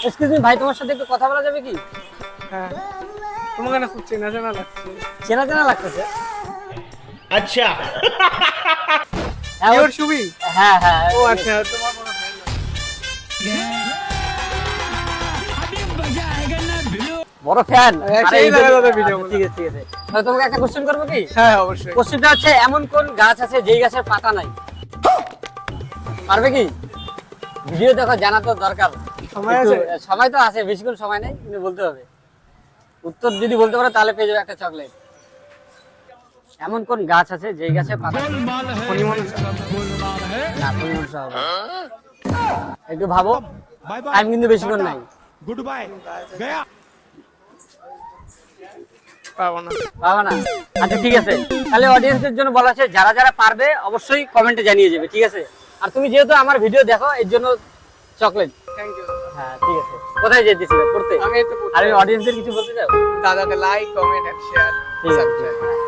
Excuse me ভাই, তোমার সাথে একটু কথা বলা যাবে কি? হ্যাঁ, তোমাকে না খুব চেনা চেনা লাগছে। চেনা চেনা লাগতেছে। अच्छा হ্যাঁ ইওর সুবি? হ্যাঁ হ্যাঁ। ও আচ্ছা, তোমার কোনো ফ্রেন্ড বড় ফ্যান। হ্যাঁ, সেই জায়গায় দাদা ভিডিও ঠিক আছে ঠিক আছে। তাহলে তোমাকে একটা কোশ্চেন করবো কি? হ্যাঁ, অবশ্যই। কোশ্চেনটা হচ্ছে, এমন কোন গাছ আছে যেই গাছের পাতা নাই? পারবে কি? ভিডিও দেখো, জানা তো দরকার। সময় একটু আছে? সময় তো আছে, বেশিক্ষণ সময় নেই, কিন্তু বলতে হবে। উত্তর যদি বলতে পারো তাহলে পেয়ে যাবে একটা চকলেট। এমন কোন গাছ আছে যেই গাছের পাতা নেই? হনিমন। না, তুমি বলছো হবে। একটু ভাবো, টাইম কিন্তু বেশিক্ষণ নাই। गुड बाय गया পাবো না। পাবা না? আচ্ছা ঠিক আছে, তাহলে অডিয়েন্সের জন্য বলা আছে, যারা যারা পারবে অবশ্যই কমেন্টে জানিয়ে যাবে, ঠিক আছে? আর তুমি যেহেতু আমার ভিডিও দেখো, এর জন্য চকলেট। Thank you. হ্যাঁ ঠিক আছে। কোথায় যেতেছিলে পড়তে? আমি এই তো আর অডিয়েন্সের কিছু বলতে চাও? দাদাকে লাইক, কমেন্ট এন্ড শেয়ার, ঠিক আছে। সাবস্ক্রাইব।